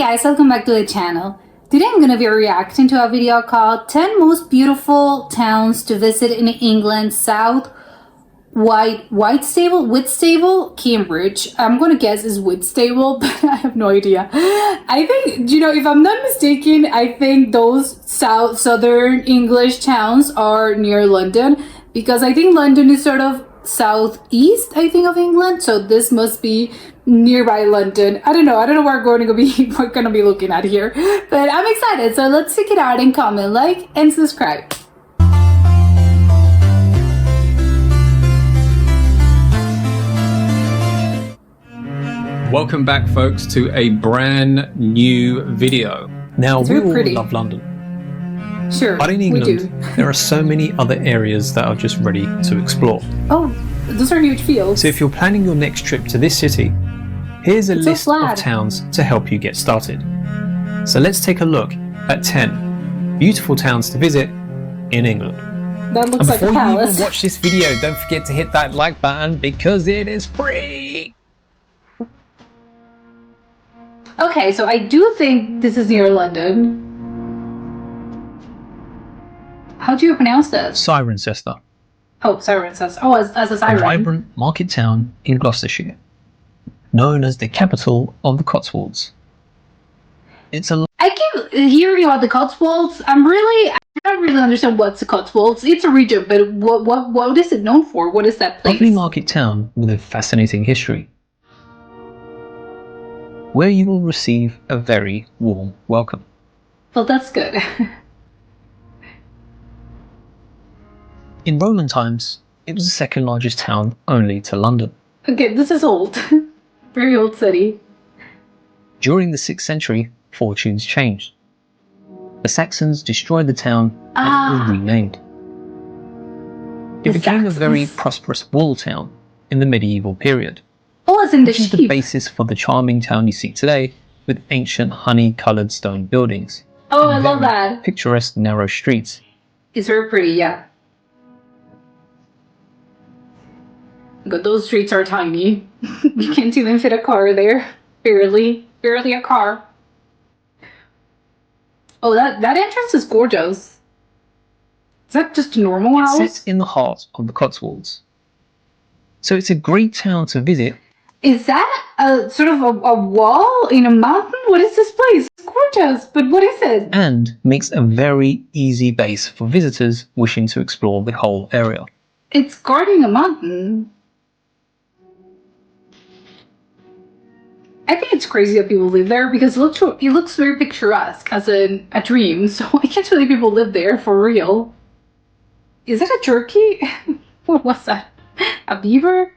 guys, welcome back to the channel. Today I'm going to be reacting to a video called 10 Most Beautiful Towns to Visit in England, South Whitstable, Cambridge. I'm going to guess is Whitstable, but I have no idea. I think, if I'm not mistaken, I think those southern English towns are near London, because I think London is sort of southeast, I think, of England, so this must be nearby London. I don't know what we're going to be looking at here, but I'm excited, so let's check it out and comment, like, and subscribe. Welcome back, folks, to a brand new video. Now, we all love London. Sure, but in England, there are so many other areas that are just ready to explore. Oh, those are huge fields. So if you're planning your next trip to this city, here's a list of towns to help you get started. So let's take a look at 10 beautiful towns to visit in England. That looks like a palace. Before you even watch this video, don't forget to hit that like button because it is free. Okay, so I do think this is near London. How do you pronounce this? Cirencester. Oh, Cirencester. Oh, as a siren. A vibrant market town in Gloucestershire, known as the capital of the Cotswolds. I keep hearing about the Cotswolds. I don't really understand what's the Cotswolds. It's a region, but what is it known for? What is that place? Lovely market town with a fascinating history, where you will receive a very warm welcome. Well, that's good. In Roman times, it was the second largest town only to London. Okay, this is old. Very old city. During the 6th century, fortunes changed. The Saxons destroyed the town and it was renamed. It became a very prosperous walled town in the medieval period. Oh, as in the sheep. Which is the basis for the charming town you see today, with ancient honey-coloured stone buildings. Oh, I love that. Picturesque narrow streets. It's very pretty, yeah. But those streets are tiny. You can't even fit a car there. Barely a car. Oh, that entrance is gorgeous. Is that just a normal house? It's set in the heart of the Cotswolds, so it's a great town to visit. Is that a sort of a wall in a mountain? What is this place? It's gorgeous, but what is it? And makes a very easy base for visitors wishing to explore the whole area. It's guarding a mountain. I think it's crazy that people live there because it looks very picturesque as a dream, so I can't believe people live there for real. Is that a turkey? What was that? A beaver?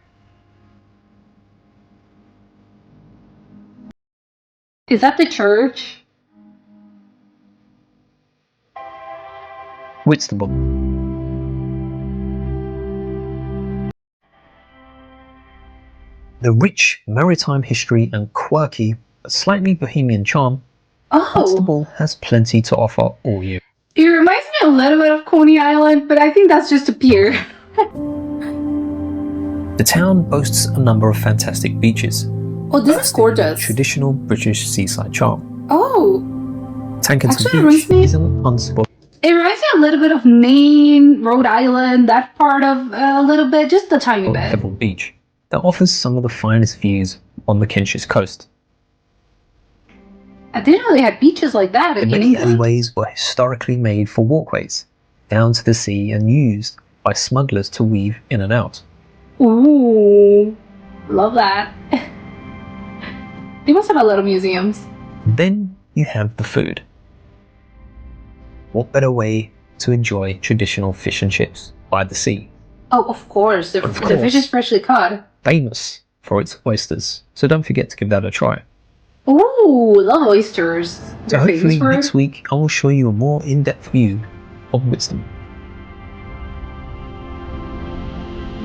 Is that the church? Whitstable. The rich maritime history and quirky but slightly bohemian charm, Whitstable has plenty to offer all year. It reminds me a little bit of Coney Island, but I think that's just a pier. The town boasts a number of fantastic beaches. Oh, this is gorgeous. Traditional British seaside charm. Oh. Tankerton Beach is an unspoiled. It reminds me a little bit of Maine, Rhode Island, that part of a little bit, just a tiny bit. Pebble Beach that offers some of the finest views on the Kentish coast. I didn't know they had beaches like that in England. England. Many alleyways were historically made for walkways down to the sea and used by smugglers to weave in and out. Ooh, love that. They must have a lot of museums. Then you have the food. What better way to enjoy traditional fish and chips by the sea? Oh, of course. The fish is freshly caught. Famous for its oysters, so don't forget to give that a try. Ooh, love oysters. So hopefully next week I will show you a more in-depth view of Whitstable.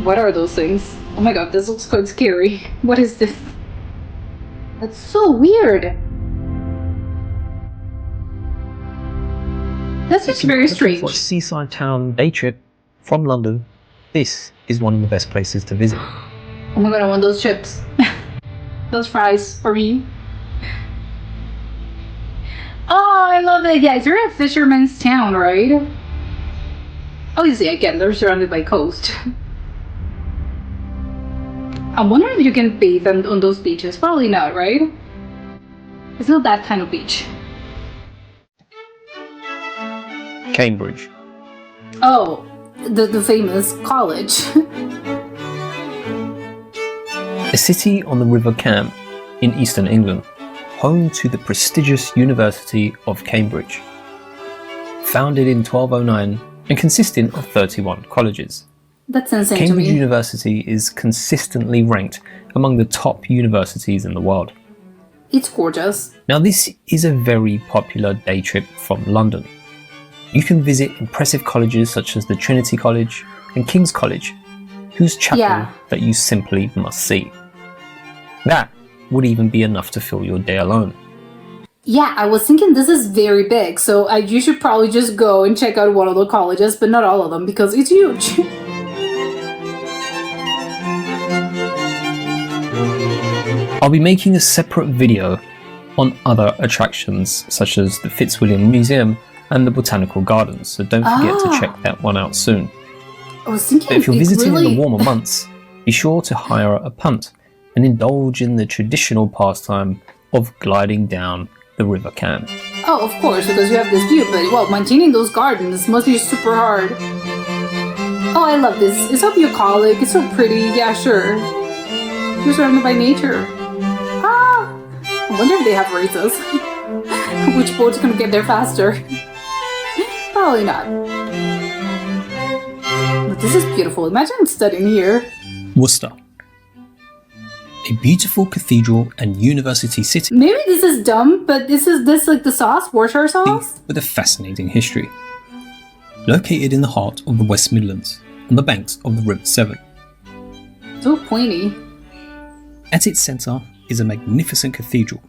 What are those things? Oh my god, this looks quite scary. What is this? That's so weird. That's just very strange. For a seaside town day trip from London, this is one of the best places to visit. Oh my god, I want those chips. Those fries for me. Oh, I love it. Yeah, it's very a fisherman's town, right? Oh, you see, again, they're surrounded by coast. I'm wondering if you can bathe on those beaches. Probably not, right? It's not that kind of beach. Cambridge. Oh, the famous college. A city on the River Cam in eastern England, home to the prestigious University of Cambridge. Founded in 1209 and consisting of 31 colleges. That's insane Cambridge to me. University is consistently ranked among the top universities in the world. It's gorgeous. Now, this is a very popular day trip from London. You can visit impressive colleges such as the Trinity College and King's College, whose chapel that you simply must see. That would even be enough to fill your day alone. Yeah, I was thinking this is very big, so you should probably just go and check out one of the colleges, but not all of them because it's huge. I'll be making a separate video on other attractions such as the Fitzwilliam Museum and the Botanical Gardens, so don't forget to check that one out soon. I was thinking But if you're visiting in the warmer months, be sure to hire a punt and indulge in the traditional pastime of gliding down the River Cam. Oh, of course, because you have this view, but well, maintaining those gardens must be super hard. Oh, I love this. It's so bucolic, it's so pretty, yeah, sure. You're surrounded by nature. Ah! I wonder if they have races. Which boat's gonna get there faster? Probably not. But this is beautiful. Imagine studying here. Worcester. A beautiful cathedral and university city Maybe this is dumb, but this like the sauce, Worcestershire sauce? with a fascinating history. Located in the heart of the West Midlands, on the banks of the River Severn. So pointy. At its centre is a magnificent cathedral,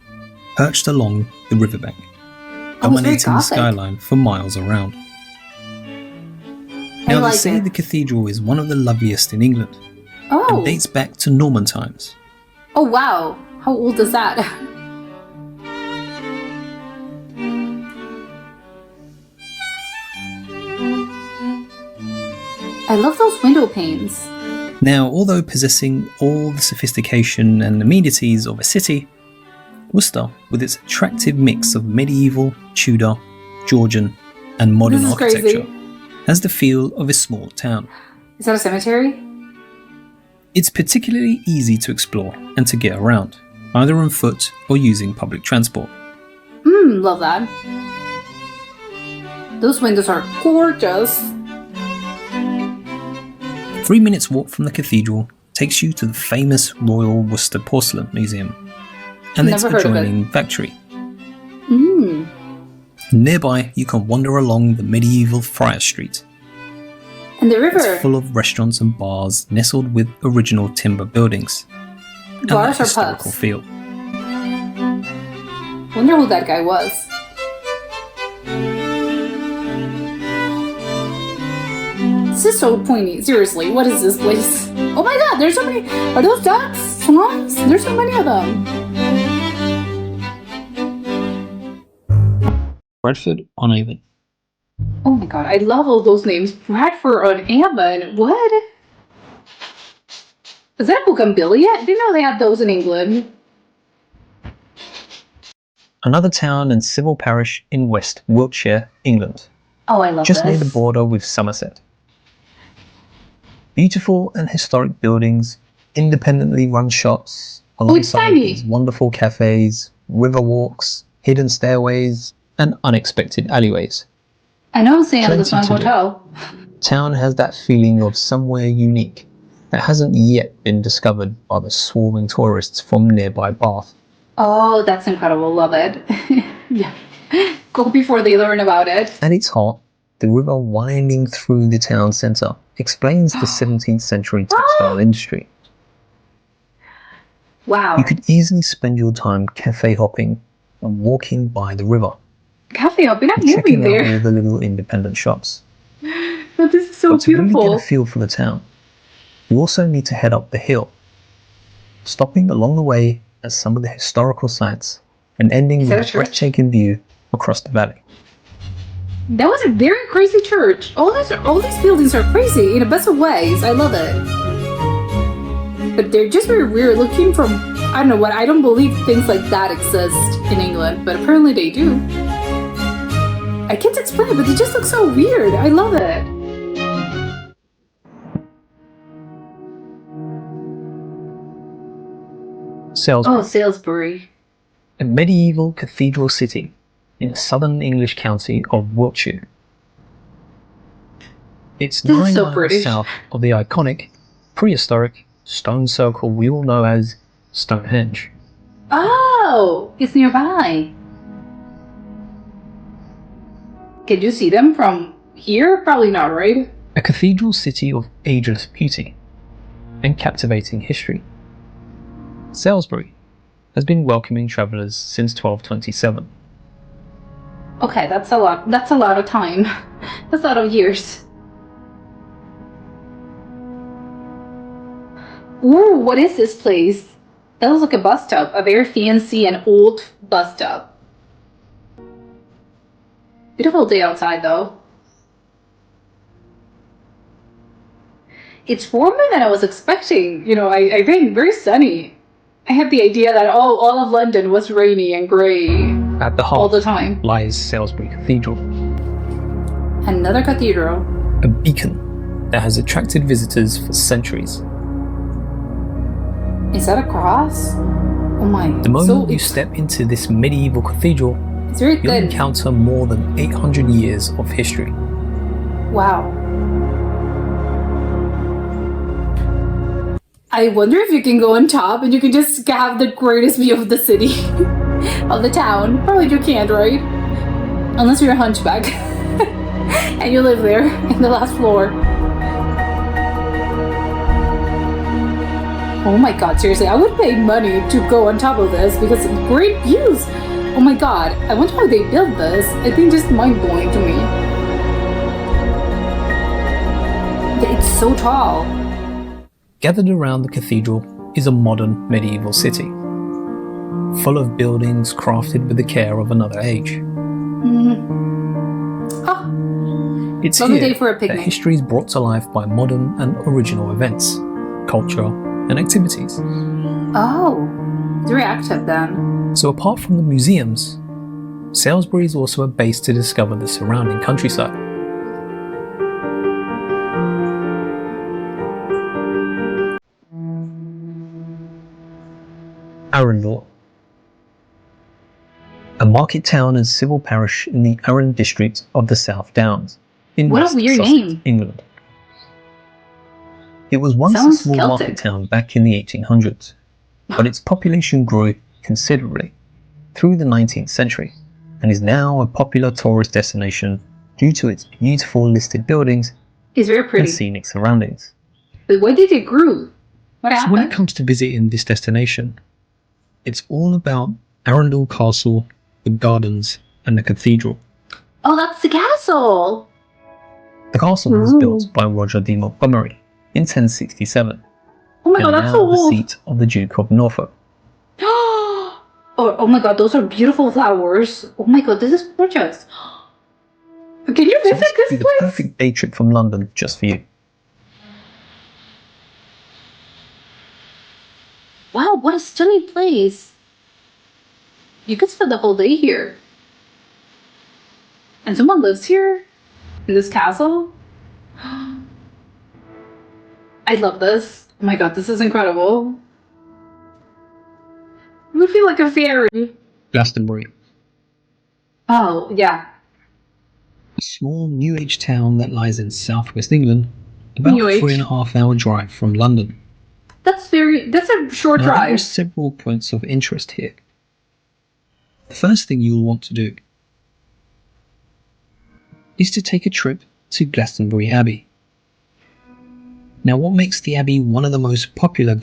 perched along the riverbank, dominating the skyline for miles around. Now they say the cathedral is one of the loveliest in England, and dates back to Norman times. Oh wow, how old is that? I love those window panes. Now, although possessing all the sophistication and amenities of a city, Worcester, with its attractive mix of medieval, Tudor, Georgian, and modern architecture, has the feel of a small town. Is that a cemetery? It's particularly easy to explore and to get around, either on foot or using public transport. Love that. Those windows are gorgeous. 3 minutes walk from the cathedral takes you to the famous Royal Worcester Porcelain Museum and its adjoining factory. Nearby, you can wander along the medieval Friar Street. And the river. It's full of restaurants and bars nestled with original timber buildings and that historical feel. Wonder who that guy was. This is so pointy. Seriously, what is this place? Oh my god, there's so many. Are those ducks? Swans? There's so many of them. Bradford-on-Avon. Oh my god, I love all those names. Bradford-on-Avon. What? Is that Bugambilia? I didn't know they had those in England. Another town and civil parish in West Wiltshire, England. Oh, I love just this. Near the border with Somerset. Beautiful and historic buildings, independently run shops, alongside these wonderful cafes, river walks, hidden stairways, and unexpected alleyways. I know I'm saying this one hotel. Town has that feeling of somewhere unique that hasn't yet been discovered by the swarming tourists from nearby Bath. Oh, that's incredible. Love it. Yeah. Go before they learn about it. At its heart, the river winding through the town centre explains the 17th century textile industry. Wow. You could easily spend your time cafe hopping and walking by the river. Cafe hopping? I'm moving there. Checking out all the little independent shops. But this is so beautiful. To really get a feel for the town, you also need to head up the hill, stopping along the way at some of the historical sites and ending with a breathtaking view across the valley. That was a very crazy church. All these buildings are crazy in the best of ways. I love it. But they're just very weird looking from, I don't know what, I don't believe things like that exist in England, but apparently they do. I can't explain it, but they just look so weird. I love it. Salisbury. Oh, Salisbury. A medieval cathedral city in the southern English county of Wiltshire. It's 9 so miles British. south of the iconic, prehistoric stone circle we all know as Stonehenge. Oh, it's nearby. Can you see them from here? Probably not, right? A cathedral city of ageless beauty and captivating history. Salisbury has been welcoming travellers since 1227. Okay, that's a lot. That's a lot of time. That's a lot of years. Ooh, what is this place? That looks like a bus stop. A very fancy and old bus stop. Beautiful day outside, though. It's warmer than I was expecting. You know, I think very sunny. I had the idea that all of London was rainy and grey At the all heart the time. lies Salisbury Cathedral, Another cathedral. a beacon that has attracted visitors for centuries. Is that a cross? Oh my. The moment so you step into this medieval cathedral, it's very you'll thin. encounter more than 800 years of history. Wow. I wonder if you can go on top and you can just have the greatest view of the city. Of the town. Probably you can't, right? Unless you're a hunchback. And you live there in the last floor. Oh my god, seriously, I would pay money to go on top of this because it's great views. Oh my god, I wonder how they built this. I think just mind-blowing to me. It's so tall. Gathered around the cathedral is a modern medieval city, full of buildings crafted with the care of another age. It's Lovely here day for a that picnic. history is brought to life by modern and original events, culture, and activities. Oh, it's very active then. So apart from the museums, Salisbury is also a base to discover the surrounding countryside. Arundel, a market town and civil parish in the Arran district of the South Downs, in What a West weird Sussex, name. England. It was once Sounds a small Celtic. market town back in the 1800s, but its population grew considerably through the 19th century and is now a popular tourist destination due to its beautiful listed buildings It's very and pretty. scenic surroundings. But why did it grow? What So when it happened? comes to visiting this destination, it's all about Arundel Castle, the gardens, and the cathedral. Oh, that's the castle. The castle was Ooh. built by Roger de Montgomery in 1067 Oh my and god, that's now so the old. seat of the Duke of Norfolk. Oh my god, those are beautiful flowers. Oh my god, this is gorgeous. Can you So visit this would be this the place? perfect day trip from London just for you. Wow, what a stunning place. You could spend the whole day here. And someone lives here? In this castle? I love this. Oh my god, this is incredible. You would feel like a fairy. Glastonbury, Oh, yeah. a small New Age town that lies in southwest England, about New a Age. 3.5 hour drive from London. That's a short Now, there are drive. several points of interest here. The first thing you'll want to do is to take a trip to Glastonbury Abbey. Now, what makes the Abbey one of the most popular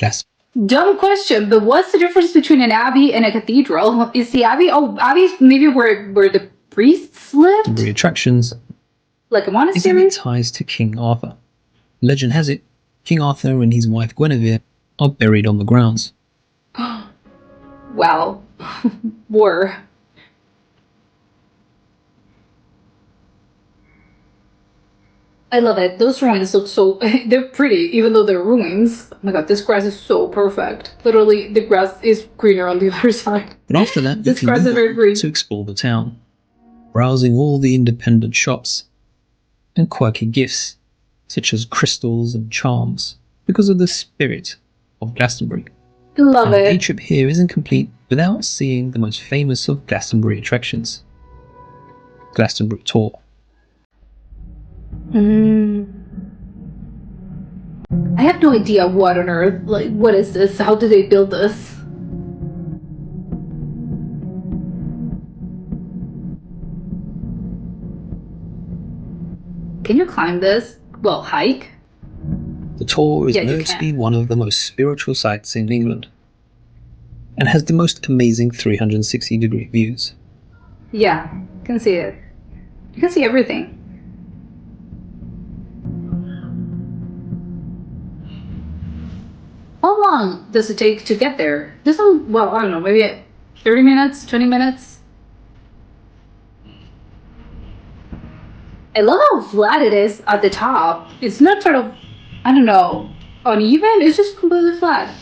Dumb question, but what's the difference between an abbey and a cathedral? Is the abbey? Oh, abbey's maybe where the priests lived, Glastonbury attractions like a is in monastery. its ties to King Arthur? Legend has it, King Arthur and his wife Guinevere are buried on the grounds. Wow, were. I love it. Those ruins look so... they're pretty, even though they're ruins. Oh my god, this grass is so perfect. Literally, the grass is greener on the other side. But after that, this grass is very green. To explore the town, browsing all the independent shops and quirky gifts, such as crystals and charms, because of the spirit of Glastonbury. Love it. A trip here isn't complete without seeing the most famous of Glastonbury attractions, Glastonbury Tour. I have no idea what on earth, like, what is this? How did they build this? Can you climb this? Well, hike? The tour is known to be one of the most spiritual sites in England and has the most amazing 360-degree views. Yeah, you can see it. You can see everything. How long does it take to get there? This one, well, I don't know, maybe 30 minutes, 20 minutes? I love how flat it is at the top. It's not sort of, I don't know, uneven. It's just completely flat.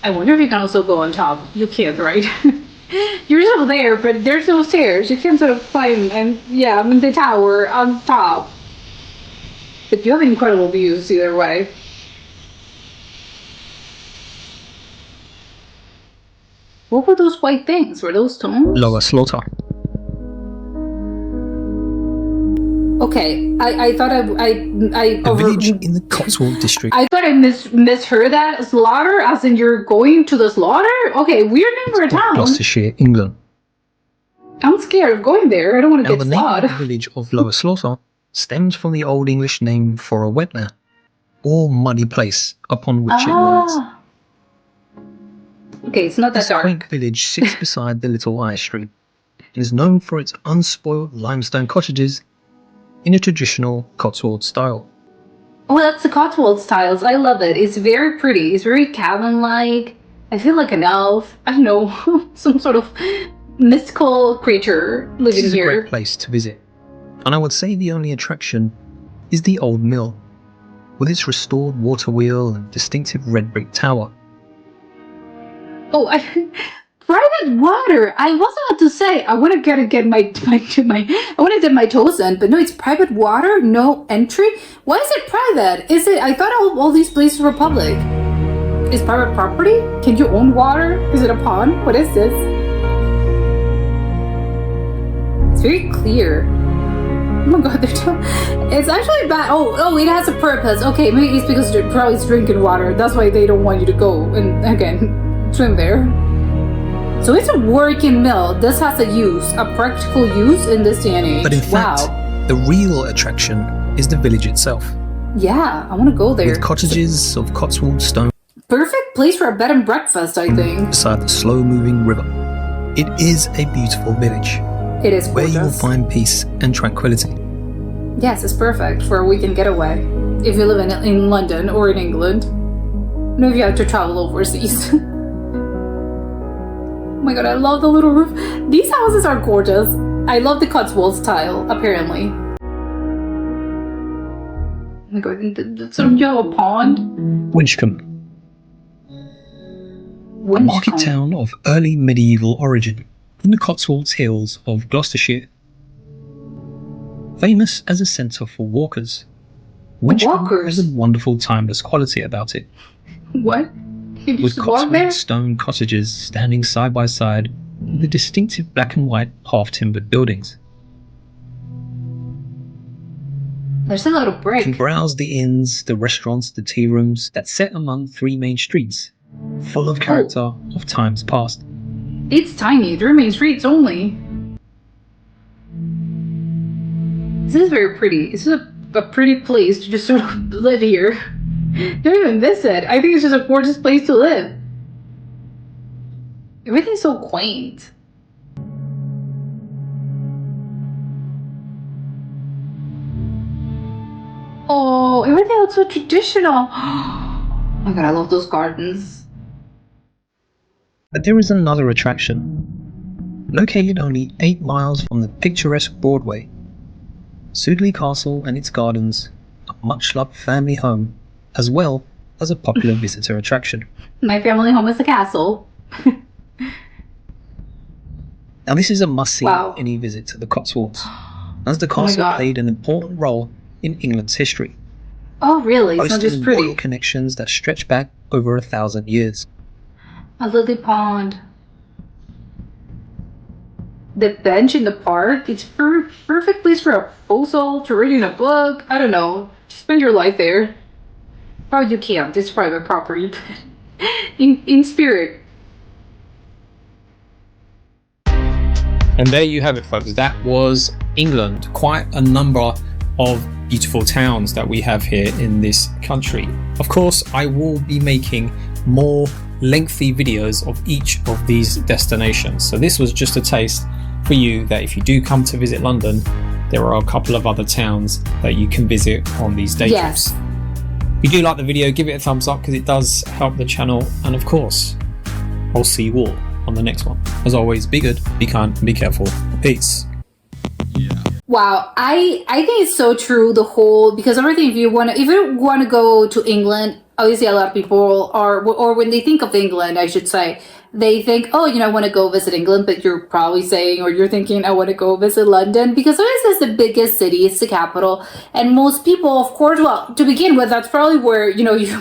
I wonder if you can also go on top. You can't, right? You're still there, but there's no stairs. You can sort of climb and, yeah, I'm in the tower on top. But you have incredible views either way. What were those white things? Were those stones? Lower Slaughter. Okay, I thought a village in the Cotswold district. I thought I misheard that. Slaughter, as in you're going to the slaughter? Okay, weird name for a town. Gloucestershire, England. I'm scared of going there. I don't want to get slaughtered. Now, the name of the village of Lower Slaughter stems from the Old English name for a wetland or muddy place upon which it lies. Okay, it's not that this dark. Quaint village sits beside the Little Eye Stream and is known for its unspoiled limestone cottages in a traditional Cotswold style. Oh, that's the Cotswold styles. I love it. It's very pretty. It's very cabin-like. I feel like an elf. I don't know, some sort of mystical creature living here. This is a great place to visit. And I would say the only attraction is the old mill, with its restored water wheel and distinctive red brick tower. Oh, private water! I was about to say, I want to get I want to dip my toes in, but no, it's private water, no entry? Why is it private? I thought all these places were public. Is private property? Can you own water? Is it a pond? What is this? It's very clear. Oh my god, it's actually bad. Oh, it has a purpose. Okay, maybe it's because they're probably drinking water. That's why they don't want you to go and, again, swim there. So it's a working mill. This has a practical use in this day and age. But in fact, the real attraction is the village itself. Yeah, I want to go there. With cottages of Cotswold stone. Perfect place for a bed and breakfast, I think. Beside the slow-moving river. It is a beautiful village. It is gorgeous. Where you will find peace and tranquility. Yes, it's perfect for a weekend getaway. If you live in London or in England. No, if you have to travel overseas. Oh my god, I love the little roof. These houses are gorgeous. I love the Cotswold style, apparently. Oh my god, that's some yellow pond. Winchcombe. A market town of early medieval origin in the Cotswolds hills of Gloucestershire. Famous as a centre for walkers. Winchcombe has a wonderful timeless quality about it. What? With Cotswold stone cottages standing side by side with the distinctive black and white half-timbered buildings. There's a lot of brick. You can browse the inns, the restaurants, the tea rooms that sit among three main streets, full of character of times past. It's tiny, 3 main streets only. This is very pretty. This is a pretty place to just sort of live here. Don't even miss it. I think it's just a gorgeous place to live. Everything's so quaint. Oh, everything looks so traditional. Oh my god, I love those gardens. But there is another attraction. Located only 8 miles from the picturesque Broadway, Sudeley Castle and its gardens are a much-loved family home, as well as a popular visitor attraction. My family home is a castle. Now this is a must-see Wow. any visit to the Cotswolds, as the Oh my castle God. played an important role in England's history, Oh, really? It's not just boasting pretty. royal connections that stretch back over 1,000 years. A lily pond. The bench in the park. It's perfect place for a proposal, to reading a book. I don't know. Spend your life there. Oh, you can't. It's private property. in spirit. And there you have it, folks. That was England. Quite a number of beautiful towns that we have here in this country. Of course, I will be making more lengthy videos of each of these destinations. So this was just a taste for you that if you do come to visit London, there are a couple of other towns that you can visit on these day Yes. trips. If you do like the video, give it a thumbs up because it does help the channel. And of course, I'll see you all on the next one. As always, be good, be kind, and be careful. Peace. Wow, I think it's so true. The whole, because everything, if you want to go to England, obviously a lot of people are, or when they think of England, I should say, they think, oh, I want to go visit England, but you're probably saying, or you're thinking, I want to go visit London, because obviously it's the biggest city, it's the capital, and most people, of course, well, to begin with, that's probably where,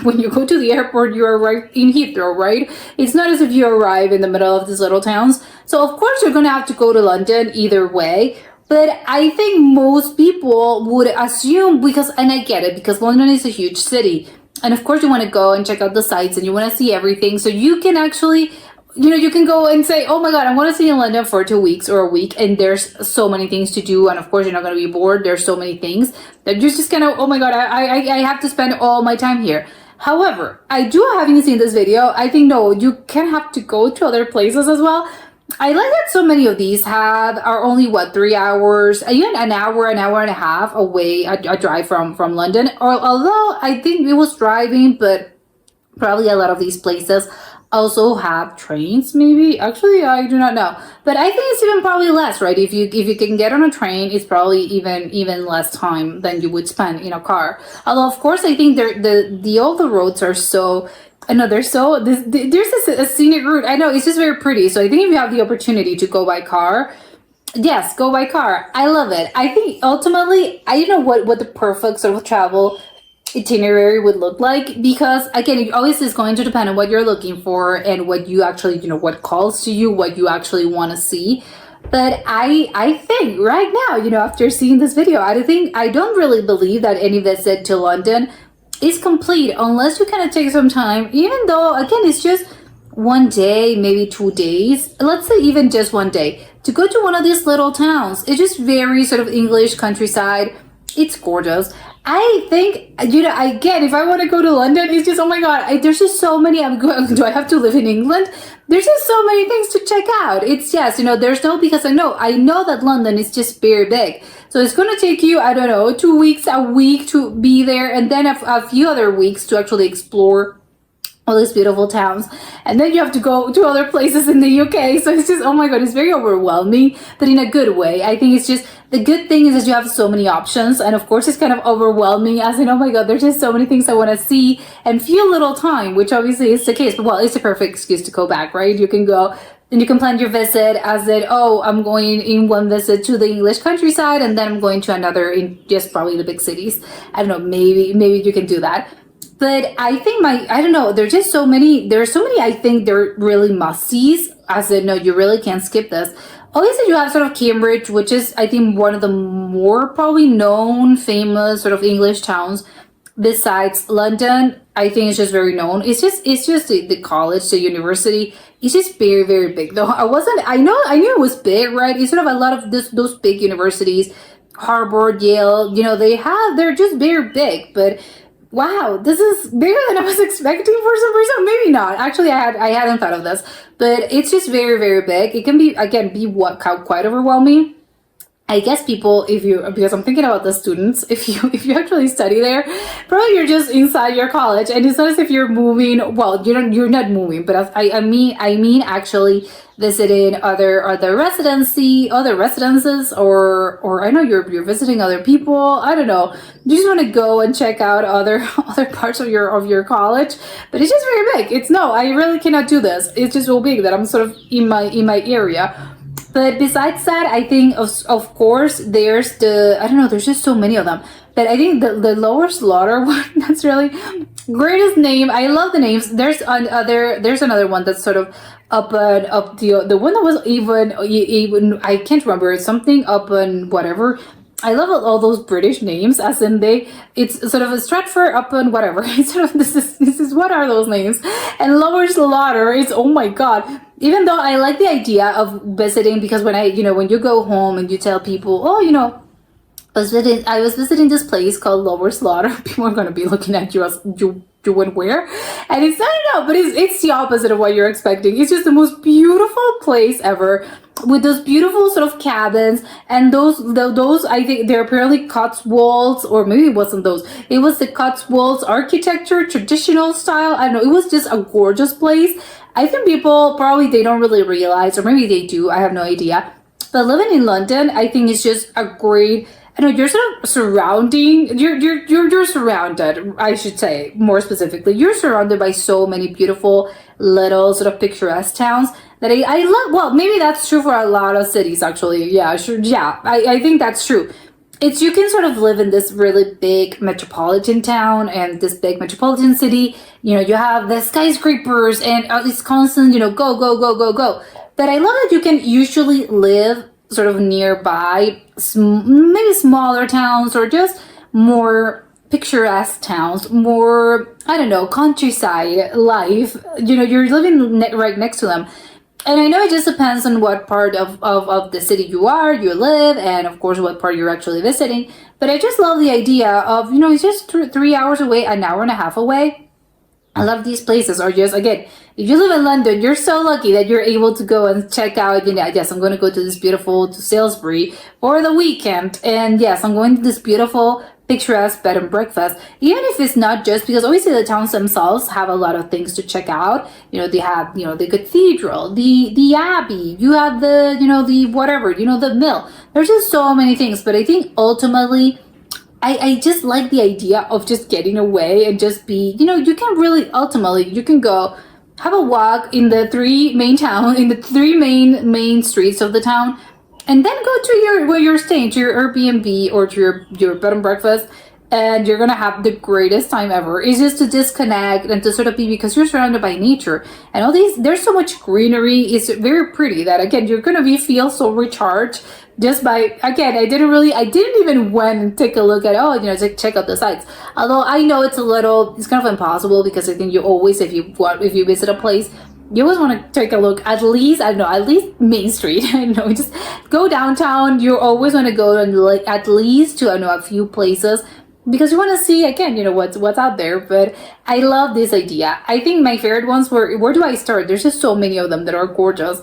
when you go to the airport, you arrive in Heathrow, right? It's not as if you arrive in the middle of these little towns, so of course you're going to have to go to London either way. But I think most people would assume, and I get it, because London is a huge city. And of course you want to go and check out the sites and you want to see everything. So you can actually, you can go and say, oh my God, I want to stay in London for 2 weeks or a week. And there's so many things to do. And of course you're not going to be bored. There's so many things that you're just kind of, oh my God, I have to spend all my time here. However, having seen this video, I think, no, you can have to go to other places as well. I like that so many of these are only 3 hours, even an hour and a half away, a drive from London. Or although I think it was driving, but probably a lot of these places also have trains. Maybe actually I do not know, but I think it's even probably less, right? If you can get on a train, it's probably even less time than you would spend in a car. Although of course I think all the roads are so. I know there's a scenic route. I know it's just very pretty. So I think if you have the opportunity to go by car, yes, go by car. I love it. I think ultimately, I don't know what the perfect sort of travel itinerary would look like, because again, it always is going to depend on what you're looking for and what you actually, what calls to you, what you actually want to see. But I think right now, after seeing this video, I don't really believe that any visit to London is complete unless you kind of take some time, even though again it's just 1 day, maybe 2 days, let's say even just 1 day, to go to one of these little towns. It's just very sort of English countryside. It's gorgeous. I think, again, if I want to go to London, it's just, oh my God, there's just so many. Do I have to live in England? There's just so many things to check out. It's just, there's no, because I know that London is just very big. So it's going to take you, I don't know, 2 weeks, a week to be there, and then a few other weeks to actually explore all these beautiful towns. And then you have to go to other places in the UK. So it's just, oh my God, it's very overwhelming, but in a good way. I think it's just, the good thing is that you have so many options. And of course, it's kind of overwhelming as in, oh my God, there's just so many things I want to see and few little time, which obviously is the case. But well, it's a perfect excuse to go back, right? You can go and you can plan your visit as in, oh, I'm going in one visit to the English countryside and then I'm going to another in just probably the big cities. I don't know, maybe you can do that. But I think I don't know, there's so many, I think they're really must-sees, as in, no, you really can't skip this. Obviously, you have sort of Cambridge, which is, I think, one of the more probably known, famous sort of English towns. Besides London, I think it's just very known. It's just the college, the university. It's just very, very big. Though I knew it was big, right? It's sort of a lot of those big universities, Harvard, Yale. They're just very big, but. Wow, this is bigger than I was expecting for some reason. Maybe not. Actually, I hadn't thought of this, but it's just very, very big. It can be, again, quite overwhelming. I guess people, if you, because I'm thinking about the students, if you actually study there, probably you're just inside your college, and it's not as if you're moving. Well, you're not moving, but I mean actually visiting other residences, or I know you're visiting other people. I don't know. You just want to go and check out other other parts of your college, but it's just very big. It's no, I really cannot do this. It's just so big that I'm sort of in my area. But besides that, I think of course there's I don't know, there's just so many of them. But I think the Lower Slaughter one, that's really greatest name. I love the names. There's another one that's sort of up the one that was even I can't remember. It's something up and whatever. I love all those British names, as in it's sort of a Stratford up and whatever. It's sort of this is what are those names? And Lower Slaughter is, oh my god. Even though I like the idea of visiting, because when you go home and you tell people, oh, I was visiting this place called Lower Slaughter, people are gonna be looking at you as you went where? And it's, I don't know, but it's the opposite of what you're expecting. It's just the most beautiful place ever, with those beautiful sort of cabins, and those I think they're apparently Cotswolds, or maybe it wasn't those. It was the Cotswolds architecture, traditional style. I don't know. It was just a gorgeous place. I think people probably they don't really realize, or maybe they do. I have no idea. But living in London, I think is just a great. I know you're sort of surrounding. You're surrounded. I should say more specifically, you're surrounded by so many beautiful little sort of picturesque towns that I love. Well, maybe that's true for a lot of cities, actually. Yeah, sure. Yeah, I think that's true. It's you can sort of live in this really big metropolitan town and this big metropolitan city. You have the skyscrapers and it's constant, go, go, go, go, go. But I love that you can usually live sort of nearby, maybe smaller towns, or just more picturesque towns, more, I don't know, countryside life. You're living right next to them. And I know it just depends on what part of the city you live, and of course what part you're actually visiting. But I just love the idea of, it's just 3 hours away, an hour and a half away. I love these places. Or just, again, if you live in London, you're so lucky that you're able to go and check out, yes, I'm going to go to this beautiful, to Salisbury for the weekend. And yes, I'm going to this beautiful, picturesque bed and breakfast. Even if it's not just, because obviously the towns themselves have a lot of things to check out. They have, the cathedral, the abbey, you have the whatever, the mill. There's just so many things. But I think ultimately, I just like the idea of just getting away and just be, you can really, ultimately, you can go have a walk in the three main streets of the town, and then go to where you're staying, to your Airbnb or to your bed and breakfast, and you're gonna have the greatest time ever. It's just to disconnect and to sort of be, because you're surrounded by nature and all these, there's so much greenery. It's very pretty that, again, you're gonna feel so recharged just by, again, I didn't even went and take a look at, check out the sites. Although I know it's kind of impossible, because I think you always, if you visit a place, you always want to take a look at least, I don't know, at least Main Street. I know, just go downtown. You always want to go and at least to, a few places, because you want to see, again, what's out there. But I love this idea. I think my favorite ones were, where do I start? There's just so many of them that are gorgeous.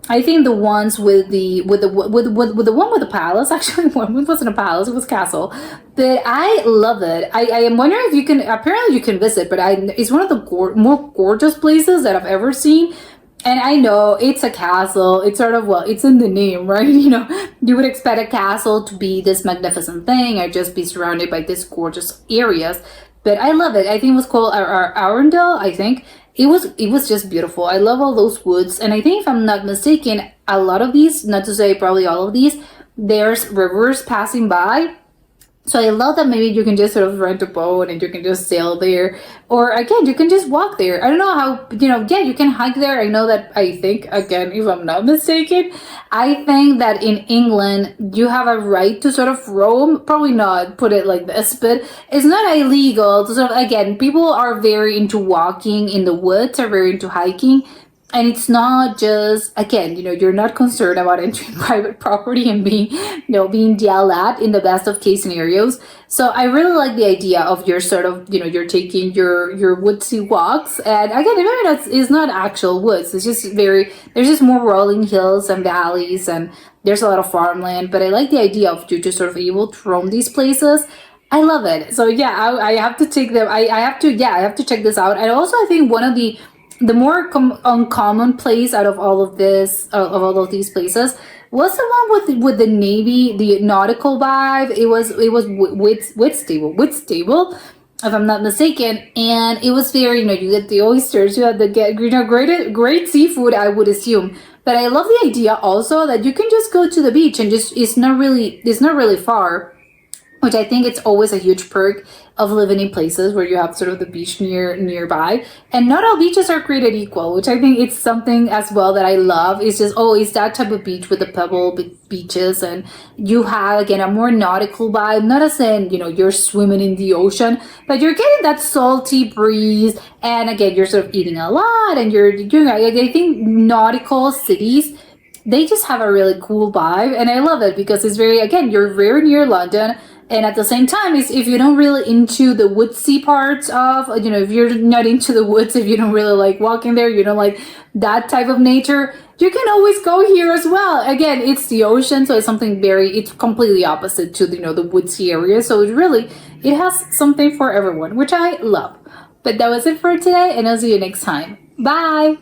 I think the ones with the one with the palace, actually, one wasn't a palace, it was castle. But I love it. I am wondering if you can, apparently you can visit, but it's one of the more gorgeous places that I've ever seen. And I know it's a castle. It's sort of, it's in the name, right? You would expect a castle to be this magnificent thing, or just be surrounded by these gorgeous areas. But I love it. I think it was called Arundel, I think. It was just beautiful. I love all those woods. And I think, if I'm not mistaken, a lot of these, not to say probably all of these, there's rivers passing by. So I love that maybe you can just sort of rent a boat and you can just sail there. Or again, you can just walk there. I don't know how, you can hike there. I know that, I think, again, if I'm not mistaken, I think that in England, you have a right to sort of roam. Probably not put it like this, but it's not illegal to sort of, again, people are very into walking in the woods, are very into hiking. And it's not just, again, you're not concerned about entering private property and being yelled at in the best of case scenarios. So I really like the idea of your sort of, you're taking your woodsy walks. And again, it's not actual woods. It's just there's just more rolling hills and valleys, and there's a lot of farmland. But I like the idea of you just sort of able to roam these places. I love it. So yeah, I have to take them. I have to check this out. And also, I think one of the more uncommon place out of all of this of all of these places was the one with the navy, the nautical vibe. It was Whitstable, if I'm not mistaken, and it was very, you get the oysters, you have the great seafood, I would assume. But I love the idea also that you can just go to the beach and just it's not really far, which I think it's always a huge perk of living in places where you have sort of the beach nearby. And not all beaches are created equal, which I think it's something as well that I love. It's just, it's that type of beach with the pebble beaches, and you have, again, a more nautical vibe, not as in, you're swimming in the ocean, but you're getting that salty breeze. And again, you're sort of eating a lot, and I think nautical cities, they just have a really cool vibe, and I love it because it's you're very near London. And at the same time, if you're not really into the woodsy parts of, if you're not into the woods, if you don't really like walking there, you don't like that type of nature, you can always go here as well. Again, it's the ocean, so it's completely opposite to, the woodsy area. So it has something for everyone, which I love. But that was it for today, and I'll see you next time. Bye!